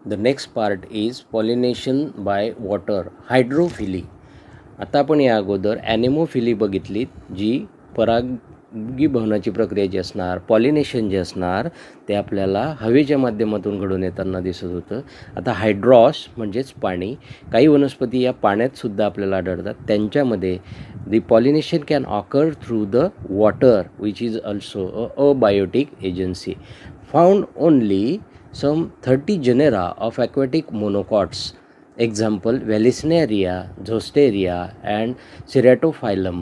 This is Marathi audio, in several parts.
The next part is pollination by water, hydrophily. आता आपण या अगोदर ॲनेमोफिली बघितली, जी परागीभवनाची प्रक्रिया जी असणार, पॉलिनेशन जे असणार ते आपल्याला हवेच्या माध्यमातून घडून येताना दिसत होतं. आता हायड्रॉस म्हणजेच पाणी, काही वनस्पती या पाण्यातसुद्धा आपल्याला आढळतात. त्यांच्यामध्ये the pollination can occur through the water which is also a biotic agency. Found only some 30 genera of aquatic monocots. Example, Vallisneria, Zosteria and Ceratophyllum.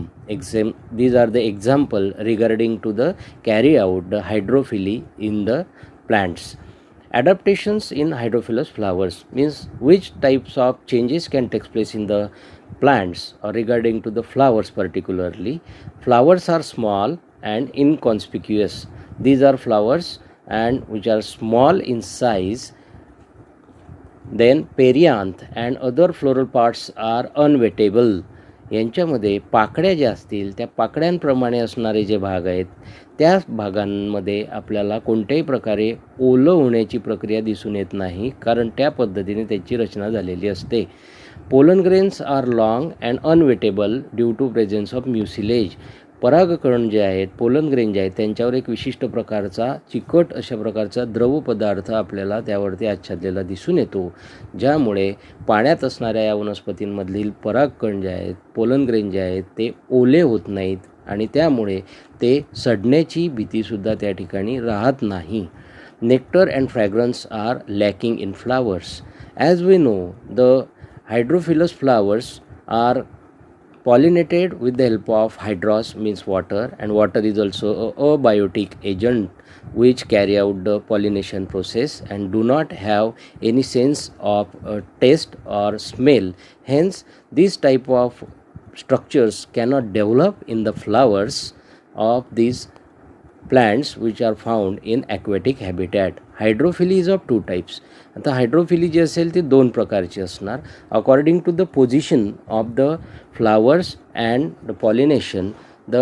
These are the example regarding to the carry out the hydrophily in the plants. Adaptations in hydrophilous flowers means which types of changes can take place in the plants or regarding to the flowers particularly. Flowers are small and inconspicuous. These are flowers and which are small in size. Then perianth and other floral parts are unwettable. यांच्यामध्ये पाकळ्या ज्या असतील त्या पाकळ्यांप्रमाणे असणारे जे भाग आहेत त्या भागांमध्ये आपल्याला कोणत्याही प्रकारे ओलं होण्याची प्रक्रिया दिसून येत नाही, कारण त्या पद्धतीने त्याची रचना झालेली असते. Pollen grains are long and unwettable due to presence of mucilage. परागकण जे आहेत, पोलन ग्रेन जे आहेत, त्यांच्यावर एक विशिष्ट प्रकारचा चिकट अशा प्रकारचा द्रव पदार्थ आपल्याला त्यावरती आच्छादलेला दिसून येतो, ज्यामुळे पाण्यात असणाऱ्या या वनस्पतींमधील परागकण जे आहेत, पोलन ग्रेन जे आहेत, ते ओले होत नाहीत आणि त्यामुळे ते सडण्याची भीतीसुद्धा त्या ठिकाणी राहत नाही. Nectar and fragrance are lacking in flowers. As we know, the hydrophilous flowers are pollinated with the help of hydros means water, and water is also a abiotic agent which carry out the pollination process and do not have any sense of taste or smell. Hence this type of structures cannot develop in the flowers of these plants which are found in aquatic habitat. Hydrophily is of two types. आता हायड्रोफिली जी असेल ती दोन प्रकारची असणार. According to the position of the flowers and the pollination, the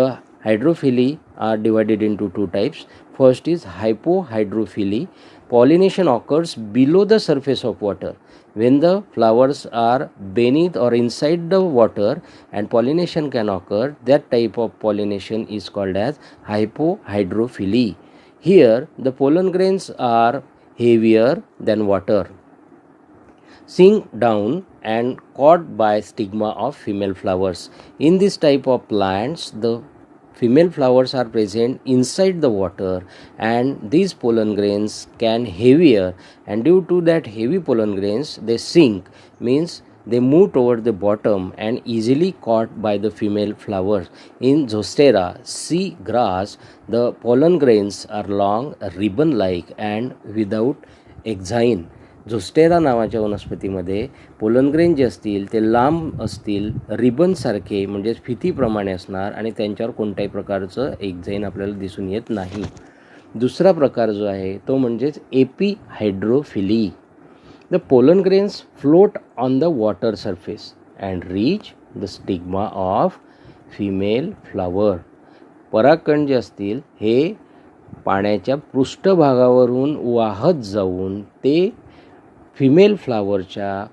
hydrophily are divided in two types. First is hypohydrophily. Pollination occurs below the surface of water. When the flowers are beneath or inside the water and pollination can occur, that type of pollination is called as hypohydrophily. Here the pollen grains are heavier than water, sink down and caught by stigma of female flowers. In this type of plants, the female flowers are present inside the water and these pollen grains can heavier, and due to that heavy pollen grains they sink, means they move toward the bottom and easily caught by the female flowers. In Zostera sea grass, the pollen grains are long, ribbon like and without exine. झोस्टेरा नावाच्या वनस्पतीमध्ये पोलन ग्रेन जे असतील ते लांब असतील, रिबनसारखे म्हणजेच फितीप्रमाणे असणार आणि त्यांच्यावर कोणत्याही प्रकारचं एक्झाईन आपल्याला दिसून येत नाही. दुसरा प्रकार जो आहे तो म्हणजेच epihydrophily. The pollen grains float on the water surface and reach the stigma of female flower. परागकण जे असतील हे पाण्याच्या पृष्ठभागावरून वाहत जाऊन ते फिमेल फ्लावरच्या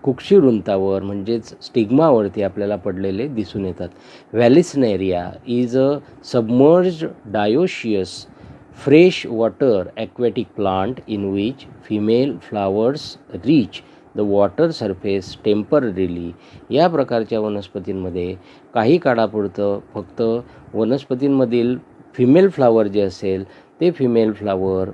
कुक्षिरुंतावर म्हणजेच स्टिग्मावरती आपल्याला पडलेले दिसून येतात. Vallisneria is a submerged dioecious fresh water aquatic plant in which female flowers reach the water surface temporarily. या प्रकारच्या वनस्पतींमध्ये काही काळापुरतं फक्त वनस्पतींमधील फिमेल फ्लावर जे असेल ते फिमेल फ्लावर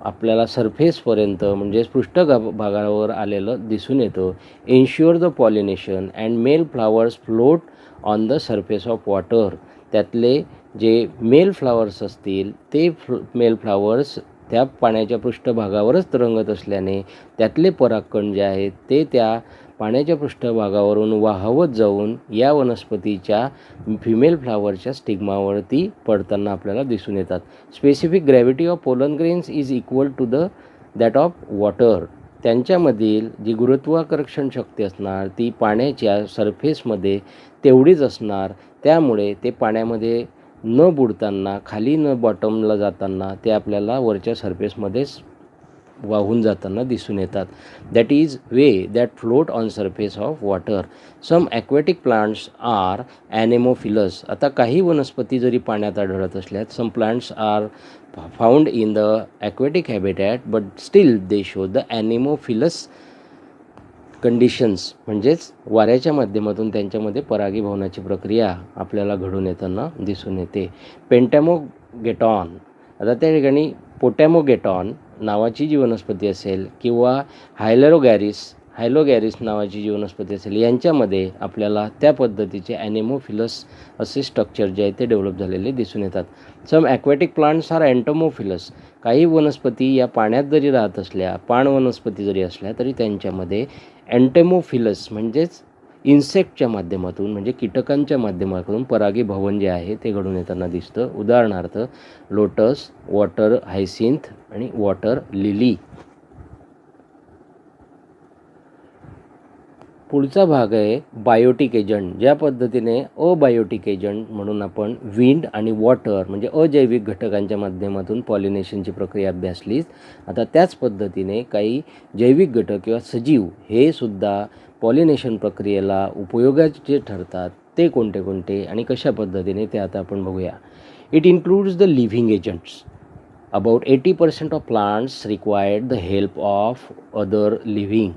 आपल्याला सरफेसपर्यंत म्हणजेच पृष्ठभागावर आलेलं दिसून येतं. Ensure the pollination and male flowers float on the surface of water. त्यातले जे मेल फ्लावर्स असतील ते मेल फ्लावर्स त्या पाण्याच्या पृष्ठभागावरच तरंगत असल्याने त्यातले परागकण जे आहेत ते त्या पाण्याच्या पृष्ठभागावरून वाहवत जाऊन या वनस्पतीच्या फिमेल फ्लावरच्या स्टिग्मावरती पडताना आपल्याला दिसून येतात. Specific gravity of pollen grains is equal to that of water. त्यांच्यामधील जी गुरुत्वाकर्षण शक्ती असणार ती पाण्याच्या सरफेसमध्ये तेवढीच असणार. त्यामुळे ते पाण्यामध्ये न बुडताना, खाली न बॉटमला जाताना ते आपल्याला वरच्या सरफेसमध्येच वाहून जाताना दिसून येतात. That is way that float on surface of water. Some aquatic plants are anemophilous. आता काही वनस्पती जरी पाण्यात आढळत असल्यात, some plants are found in the aquatic habitat but still they show the anemophilous conditions. म्हणजेच वाऱ्याच्या माध्यमातून त्यांच्यामध्ये परागीभवनाची प्रक्रिया आपल्याला घडून येताना दिसून येते. पेंटॅमोगेटॉन. आता त्या ठिकाणी पोटॅमोगेटॉन नावाची जी वनस्पती असेल किंवा हायलोगॅरिस नावाची जी वनस्पती असेल, यांच्यामध्ये आपल्याला त्या पद्धतीचे ॲनेमोफिलस असे स्ट्रक्चर जे आहे ते डेव्हलप झालेले दिसून येतात. सम ॲक्वॅटिक प्लांट्स आर एंटोमोफिलस. काही वनस्पती या पाण्यात जरी राहत असल्या, पाण वनस्पती जरी असल्या, तरी त्यांच्यामध्ये एंटेमोफिलस म्हणजेच इन्सेक्टच्या माध्यमातून म्हणजे कीटकांच्या माध्यमातून परागीभवन जे आहे ते घडून येताना दिसतं. उदाहरणार्थ लोटस, वॉटर हायसिंथ आणि वॉटर लिली. पुढचा भाग आहे बायोटिक एजंट. ज्या पद्धतीने अबायोटिक एजंट म्हणून आपण विंड आणि वॉटर म्हणजे अजैविक घटकांच्या माध्यमातून पॉलिनेशनची प्रक्रिया अभ्यासलीच, आता त्याच पद्धतीने काही जैविक घटक किंवा सजीव हे सुद्धा पॉलिनेशन प्रक्रियेला उपयोगाचे ठरतात. ते कोणते कोणते आणि कशा पद्धतीने ते आता आपण बघूया. It includes the living agents. About 80% of plants required the help of other living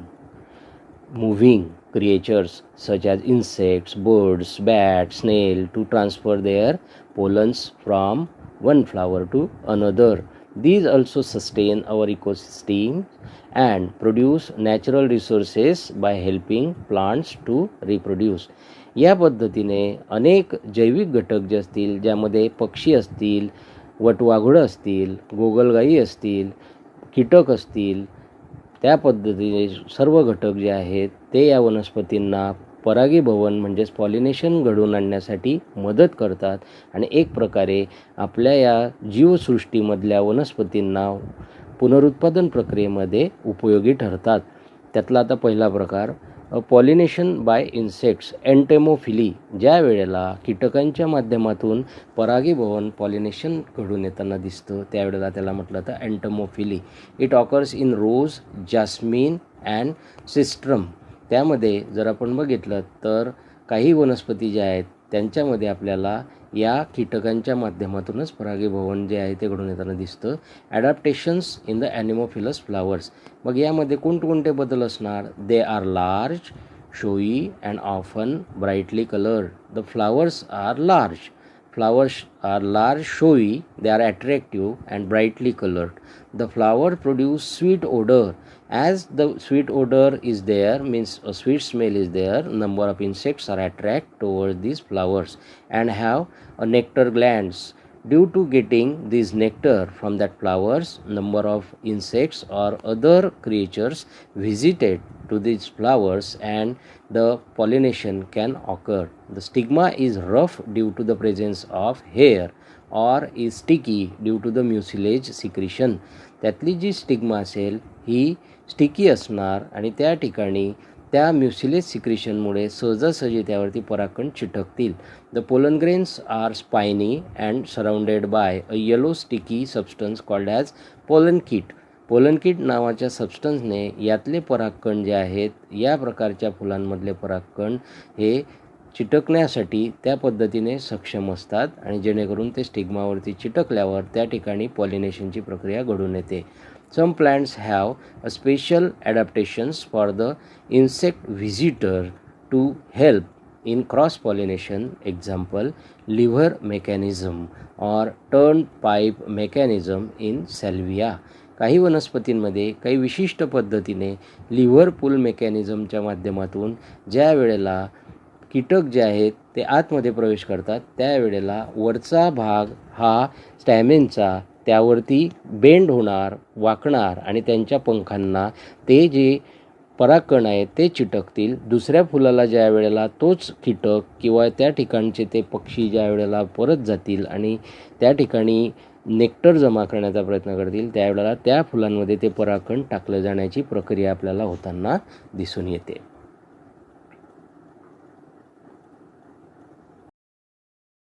moving creatures such as insects, birds, bats, snail to transfer their pollens from one flower to another. These also sustain our ecosystem and produce natural resources by helping plants to reproduce. या पद्धतीने अनेक जैविक घटक जे असतील, ज्यामध्ये पक्षी असतील, वटवाघळं असतील, गोगलगाई असतील, कीटक असतील, त्या पद्धतीने सर्व घटक जे आहेत ते या वनस्पतींना परागीभवन म्हणजेच पॉलिनेशन घडवून आणण्यासाठी मदत करतात आणि एक प्रकारे आपल्या या जीवसृष्टीमधल्या वनस्पतींना पुनरुत्पादन प्रक्रियेमध्ये उपयोगी ठरतात. त्यातला आता पहिला प्रकार पॉलिनेशन बाय इन्सेक्ट्स एंटेमोफिली. ज्या वेळेला कीटकांच्या माध्यमातून परागीभवन पॉलिनेशन घडून येताना दिसतं त्यावेळेला त्याला म्हटलं तर entomophily. It occurs in rose, jasmine and cestrum. त्यामध्ये जर आपण बघितलं तर काही वनस्पती ज्या आहेत त्यांच्यामध्ये आपल्याला या कीटकांच्या माध्यमातूनच परागीभवन जे आहे ते घडून येताना दिसतं. Adaptations in the anemophilous flowers. मग यामध्ये कोणकोणते बदल असणार? They are large, showy and often brightly coloured. The flowers are large. Flowers are large, showy, they are attractive and brightly colored. The flower produce sweet odor. As the sweet odor is there, means a sweet smell is there, number of insects are attract towards these flowers and have a nectar glands. Due to getting this nectar from that flowers, number of insects or other creatures visited to these flowers and the pollination can occur. The stigma is rough due to the presence of hair or is sticky due to the mucilage secretion. त्यातली जी स्टिग्मा असेल ही स्टिकी असणार आणि त्या ठिकाणी त्या म्युसिलेज सिक्रेशनमुळे सहजासहजी त्यावरती परागकण चिटकतील. The pollen grains are spiny and surrounded by a yellow sticky substance called as pollen kit. Pollen kit नावाच्या सबस्टन्सने यातले परागकण जे आहेत या प्रकारच्या फुलांमधले परागकण हे चिटकण्यासाठी त्या पद्धतीने सक्षम असतात आणि जेणेकरून ते स्टिग्मावरती चिटकल्यावर त्या ठिकाणी पॉलिनेशनची प्रक्रिया घडून येते. Some plants have a special adaptations for the insect visitor to help in cross pollination. Example, lever mechanism or turnpipe mechanism in salvia. काही वनस्पतींमध्ये काही विशिष्ट पद्धतीने लिव्हर पुल मेकॅनिझमच्या माध्यमातून ज्या वेळेला कीटक जे आहेत ते आतमध्ये प्रवेश करतात त्यावेळेला वरचा भाग हा स्टॅमेनचा त्यावरती बेंड होणार, वाकणार आणि त्यांच्या पंखांना ते जे परागकण आहेत ते चिटकतील. दुसऱ्या फुलाला ज्या वेळेला तोच कीटक किंवा त्या ठिकाणचे ते पक्षी ज्या वेळेला परत जातील आणि त्या ठिकाणी नेक्टर जमा करण्याचा प्रयत्न करतील त्यावेळेला त्या फुलांमध्ये ते परागकण टाकलं जाण्याची प्रक्रिया आपल्याला होताना दिसून येते.